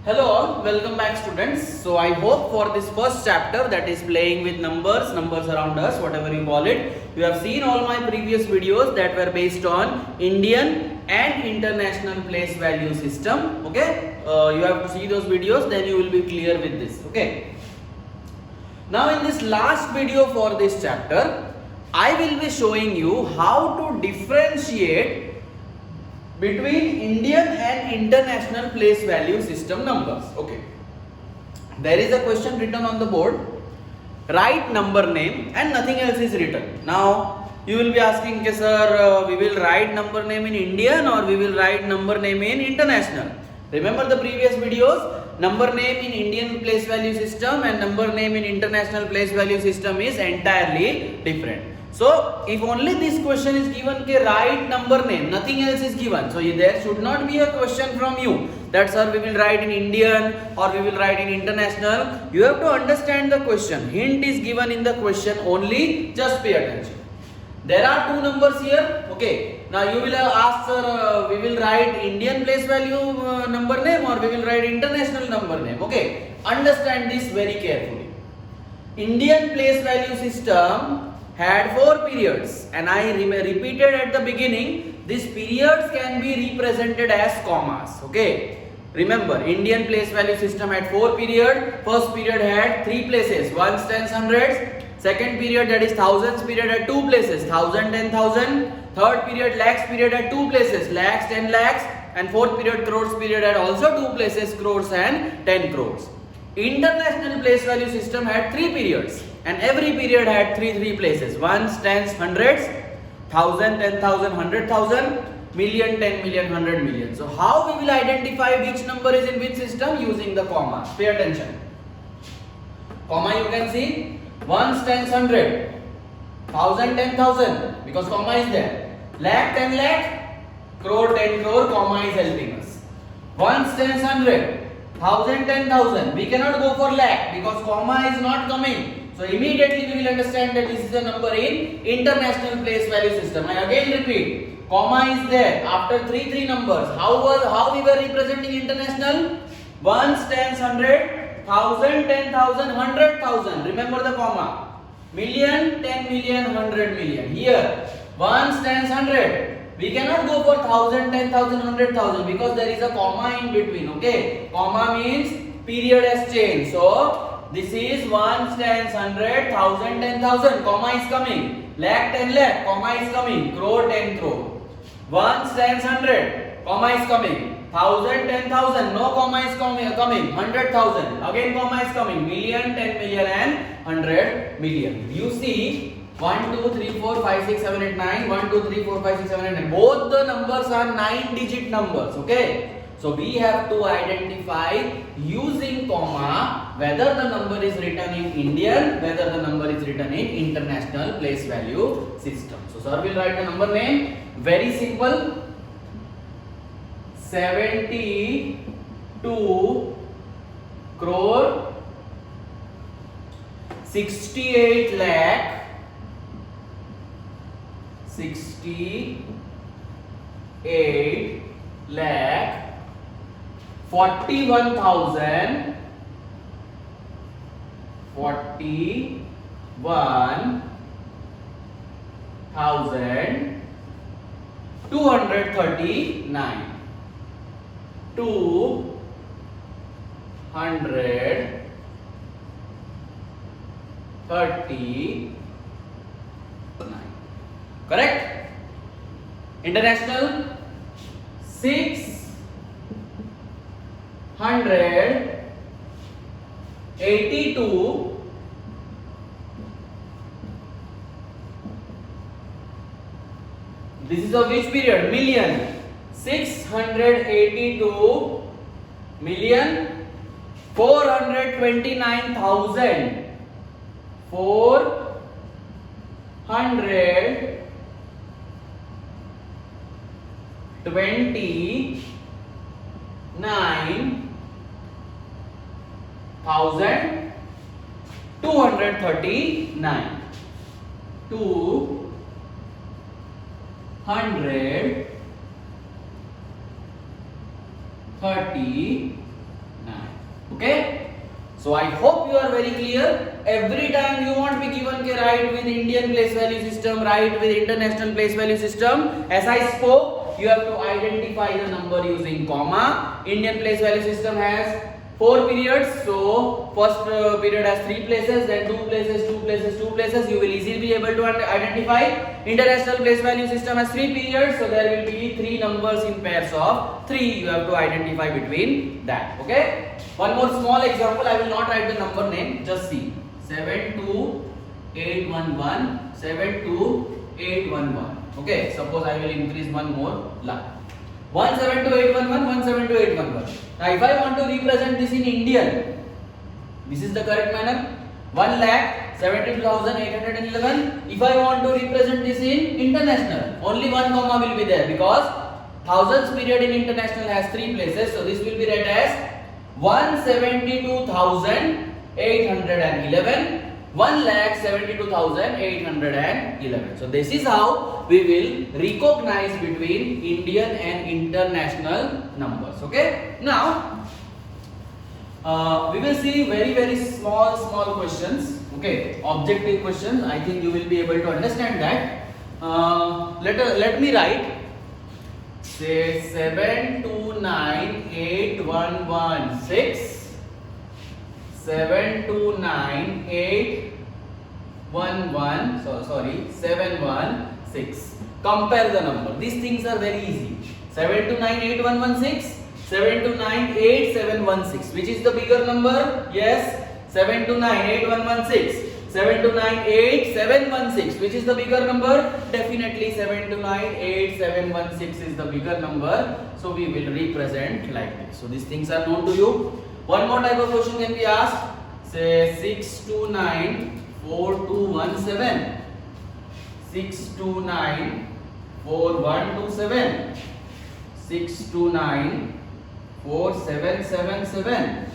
Hello all, welcome back students. So I hope for this first chapter, that is playing with numbers around us, whatever you call it, you have seen all my previous videos that were based on Indian and international place value system. Okay, you have to see those videos, then you will be clear with this. Okay, now in this last video for this chapter, I will be showing you how to differentiate between Indian and international place value system numbers. Okay, there is a question written on the board, write number name, and nothing else is written. Now you will be asking, okay, sir, we will write number name in Indian or we will write number name in international? Remember the previous videos, number name in Indian place value system and number name in international place value system is entirely different. So if only this question is given, okay, write number name, nothing else is given, so there should not be a question from you that sir we will write in Indian or we will write in international. You have to understand the question, hint is given in the question only, just pay attention. There are two numbers here. Okay, now you will ask, sir, we will write Indian place value number name or we will write international number name. Okay, understand this very carefully. Indian place value system had 4 periods, and I repeated at the beginning, these periods can be represented as commas. Okay, remember Indian place value system had 4 periods. First period had 3 places, ones, tens, hundreds. Second period, that is thousands period, had 2 places, thousand, 10,000. Third period, lakhs period, had 2 places, lakhs, 10 lakhs. And fourth period, crores period, had also 2 places, crores and 10 crores. International place value system had 3 periods, and every period had 3 places, ones, tens, hundreds, thousand, 10,000, 100,000, million, 10 million, 100 million. So how we will identify which number is in which system? Using the comma. Pay attention. Comma you can see, ones, tens, 100, thousand, 10,000, because comma is there. Lakh, 10 lakh, crore, 10 crore, comma is helping us. Ones, tens, 100, thousand, 10,000. We cannot go for lakh because comma is not coming. So immediately we will understand that this is a number in international place value system. I again repeat, comma is there after 3 numbers. How we were representing international? Ones, tens, 100, thousand, 10,000, 100,000. Remember the comma. Million, 10 million, 100 million. Here, ones, tens, 100. We cannot go for 1,000, 10,000, 100,000 because there is a comma in between. Okay, comma means period has changed. So this is ones, tens, 100, 1,000, 10,000. Comma is coming. Lakh, 10 lakh. Comma is coming. Crore, 10 crore. Ones, tens, 100. Comma is coming. 1,000, 10,000. No comma is coming. 100,000. Again comma is coming. Million, 10 million, and 100 million. You see. 1, 2, 3, 4, 5, 6, 7, 8, 9. 1, 2, 3, 4, 5, 6, 7, 8, 9. Both the numbers are 9-digit numbers. Okay. So we have to identify using comma whether the number is written in Indian, whether the number is written in international place value system. So sir will write the number name. Very simple. 72 crore 68 lakh 68 lakh 41,000 239 correct. International 682. This is of which period? Million. 682 million 429,000 429,239 239. Okay. So I hope you are very clear. Every time you won't be given ke write with Indian place value system, write with international place value system. As I spoke, you have to identify the number using comma. Indian place value system has 4 periods. So first period has 3 places, then 2 places, 2 places, 2 places. You will easily be able to identify. International place value system has 3 periods. So there will be 3 numbers in pairs of 3. You have to identify between that. Okay. One more small example. I will not write the number name. Just see. 72811, 72811. Okay. Suppose I will increase one more line. 172811, 172811. Now if I want to represent this in Indian, this is the correct manner. 1,72,811. If I want to represent this in international, only one comma will be there because thousands period in international has 3 places. So this will be read as 172,811, 1,72,811. So this is how we will recognize between Indian and international numbers. Okay. Now we will see very small questions. Okay, objective questions. I think you will be able to understand that. Let me write. Say 7298116, 716. Compare the number. These things are very easy. 7298116, 7298716. Which is the bigger number? Yes, 7298116. 7298716. Which is the bigger number? Definitely 7298716 is the bigger number. So we will represent like this. So these things are known to you. One more type of question can be asked. Say 6294217. 6294127. 6294777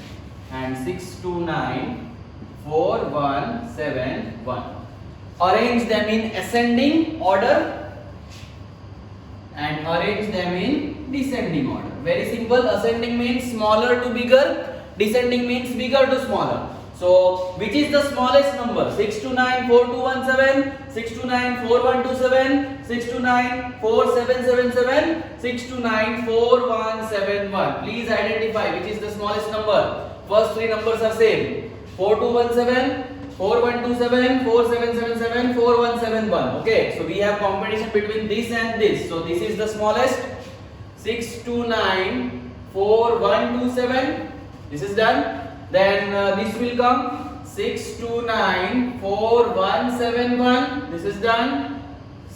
and 6294171. Arrange them in ascending order and arrange them in descending order. Very simple. Ascending means smaller to bigger, descending means bigger to smaller. So which is the smallest number? 6294217, 6294127, 6294777, 6294171. Please identify which is the smallest number. First 3 numbers are same. 4217, 4127, 4777, 4171. Okay, so we have competition between this and this. So this is the smallest. 6294127. This is done. Then this will come 6294171. This is done.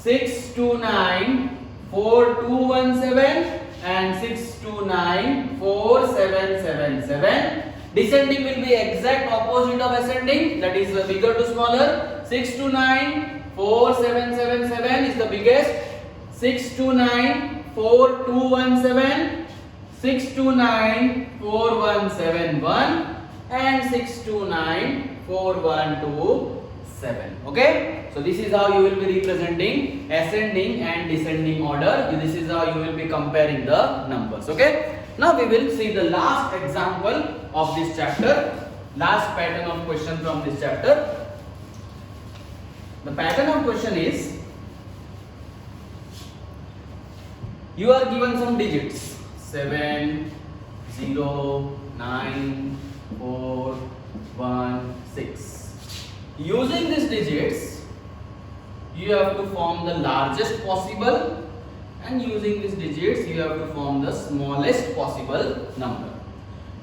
6294217 and 6294777. Descending will be exact opposite of ascending, that is bigger to smaller. 6294777 is the biggest. 6294217, 6294171 and 6294127. Okay, so this is how you will be representing ascending and descending order. This is how you will be comparing the numbers. Okay, now we will see the last example of this chapter, last pattern of question from this chapter. The pattern of question is, you are given some digits 7, 0, 9, 4, 1, 6. Using these digits, you have to form the largest possible, and using these digits, you have to form the smallest possible number.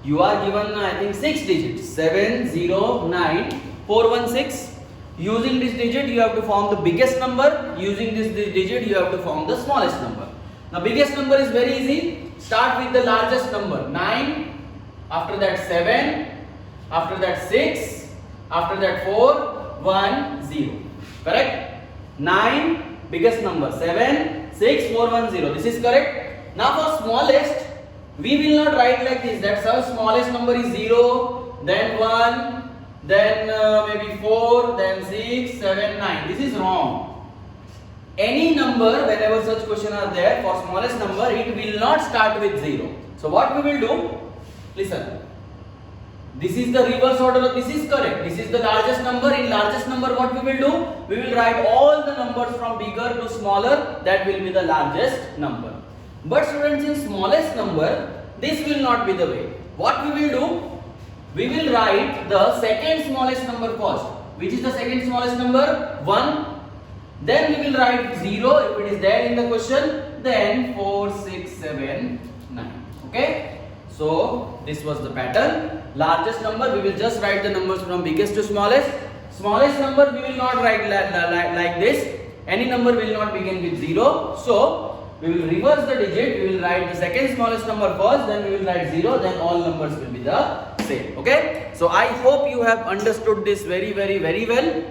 You are given, I think, 6 digits 7, 0, 9, 4, 1, 6. Using this digit, you have to form the biggest number. Using this digit, you have to form the smallest number. Now, biggest number is very easy. Start with the largest number 9, after that 7, after that 6, after that 4, 1, 0. Correct? 9, biggest number 7, 6, 4, 1, 0. This is correct. Now for smallest, we will not write like this. That's our smallest number is 0, then 1, then maybe 4, then 6, 7, 9. This is wrong. Any number, whenever such question are there, for smallest number, it will not start with 0. So what we will do? Listen. This is the reverse order. This is correct. This is the largest number. In largest number, what we will do? We will write all the numbers from bigger to smaller. That will be the largest number. But students, in smallest number, this will not be the way. What we will do? We will write the second smallest number first. Which is the second smallest number? 1. Then we will write 0 if it is there in the question. Then 4, 6, 7, 9. Okay? So this was the pattern. Largest number, we will just write the numbers from biggest to smallest. Smallest number, we will not write like this. Any number will not begin with 0. So we will reverse the digit. We will write the second smallest number first. Then we will write 0. Then all numbers will be the same. Okay. So I hope you have understood this very well.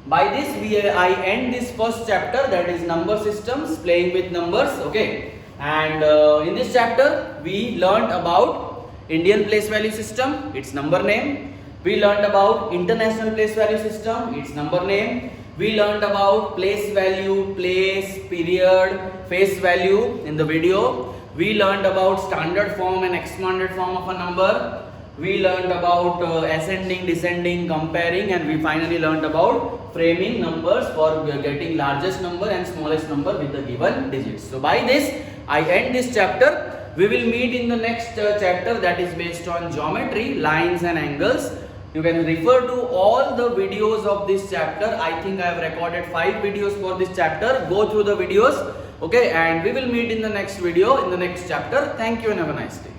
By this I end this first chapter, that is number systems, playing with numbers. Okay. And in this chapter we learned about Indian place value system, its number name. We learned about international place value system, its number name. We learned about place value, place, period, face value in the video. We learned about standard form and expanded form of a number. We learned about ascending, descending, comparing, and we finally learned about framing numbers for getting largest number and smallest number with the given digits. So by this I end this chapter. We will meet in the next chapter, that is based on geometry, lines and angles. You can refer to all the videos of this chapter. I think I have recorded 5 videos for this chapter. Go through the videos. Okay, and we will meet in the next video in the next chapter. Thank you and have a nice day.